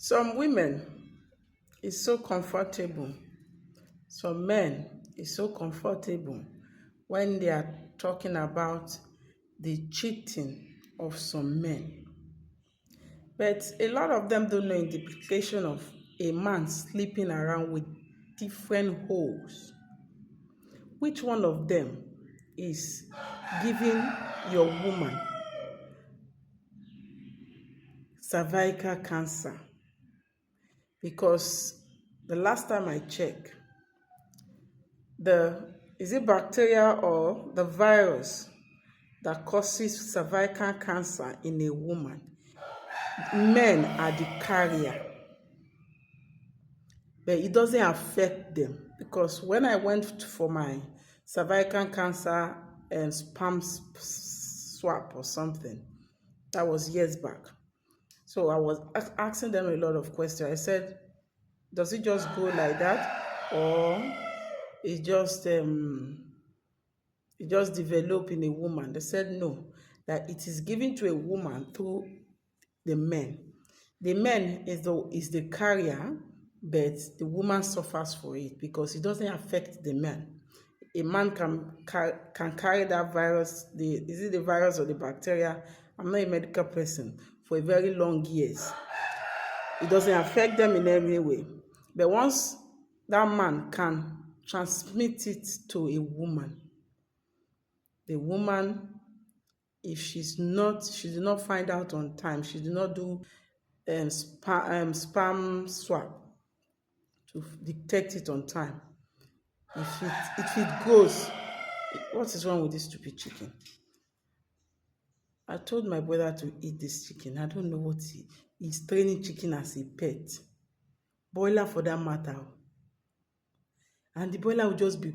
Some women is so comfortable. Some men is so comfortable when they are talking about the cheating of some men. But a lot of them don't know the implication of a man sleeping around with different holes. Which one of them is giving your woman cervical cancer? Because the last time I checked, is it bacteria or the virus that causes cervical cancer in a woman? Men are the carrier, but it doesn't affect them, because when I went for my cervical cancer and sperm swap or something, that was years back. So I was asking them a lot of questions. I said, does it just go like that, or it just develop in a woman? They said no, that it is given to a woman through the men. The man is the carrier, but the woman suffers for it because it doesn't affect the man. A man can carry that virus, is it the virus or the bacteria? I'm not a medical person, for a very long years. It doesn't affect them in any way. But once that man can transmit it to a woman, the woman, if she did not find out on time, she did not do sperm swab to detect it on time. If it goes, what is wrong with this stupid chicken? I told my brother to eat this chicken. I don't know what he's training chicken as a pet. Boiler for that matter. And the boiler will just be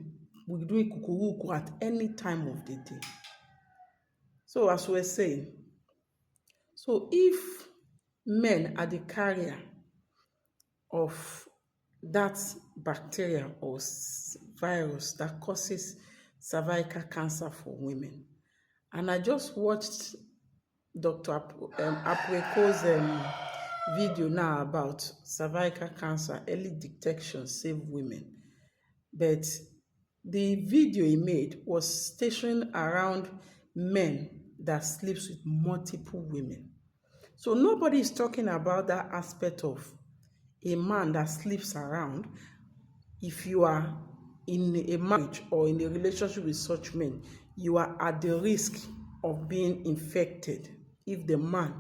doing kukuruku at any time of the day. So as we're saying, so if men are the carrier of that bacteria or virus that causes cervical cancer for women, and I just watched Dr. Apreko's video now about cervical cancer, early detection, save women. But the video he made was stationed around men that sleeps with multiple women. So nobody is talking about that aspect of a man that sleeps around. If you are in a marriage or in a relationship with such men, you are at the risk of being infected if the man,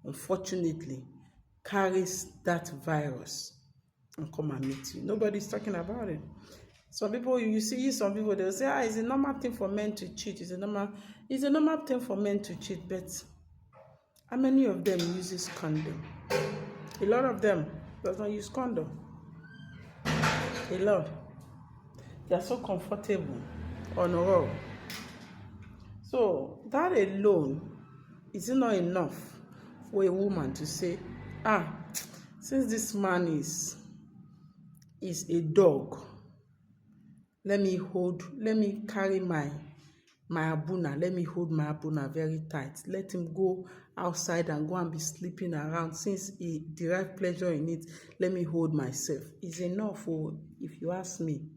unfortunately, carries that virus and come and meet you. Nobody is talking about it. Some people, you see some people, they'll say, it's a normal thing for men to cheat. It's a normal thing for men to cheat, but how many of them uses condom? A lot of them does not use condom. A lot. They are so comfortable on raw. So that alone is not enough for a woman to say, since this man is a dog, let me carry my abuna, let me hold my abuna very tight. Let him go outside and go and be sleeping around. Since he derives pleasure in it, let me hold myself. It's enough, if you ask me.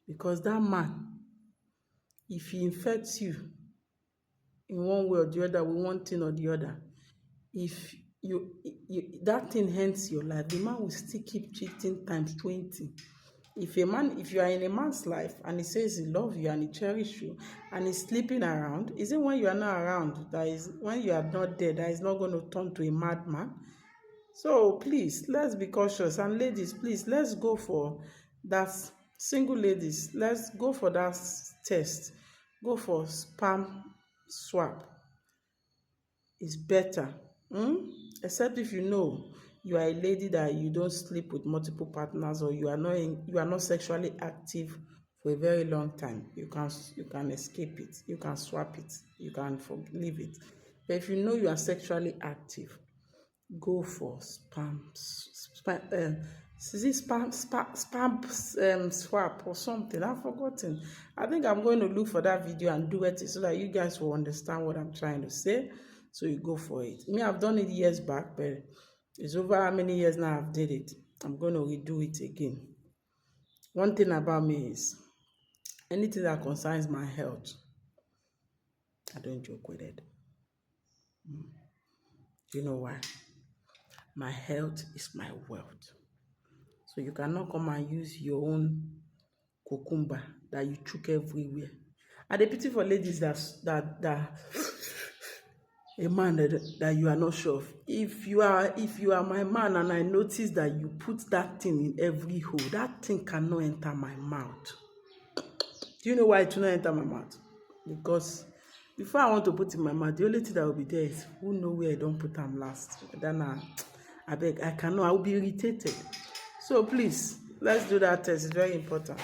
Because that man, if he infects you in one way or the other, with one thing or the other, if that thing ends your life, the man will still keep cheating times 20. If you are in a man's life and he says he loves you and he cherishes you and he's sleeping around, is it when you are not around, when you are not there, that is not going to turn to a madman? So please, let's be cautious. And ladies, please, let's go for that. Single ladies, let's go for that test. Go for sperm swab. It's better. Except if you know you are a lady that you don't sleep with multiple partners, or you are not sexually active for a very long time. You can escape it. You can swap it. You can leave it. But if you know you are sexually active, go for sperm swap or something. I've forgotten. I think I'm going to look for that video and do it so that you guys will understand what I'm trying to say. So you go for it. Me, I've done it years back, but It's over how many years now I've did it. I'm going to redo it again. One thing about me is anything that concerns my health, I don't joke with it. You know why? My health is my wealth. So you cannot come and use your own cucumber that you chook everywhere. And the pity for ladies that a man that you are not sure of. If you are my man and I notice that you put that thing in every hole, that thing cannot enter my mouth. Do you know why it will not enter my mouth? Because before I want to put in my mouth, the only thing that will be there is who know where I don't put them last. Then I cannot, I will be irritated. So please, let's do that test. It's very important.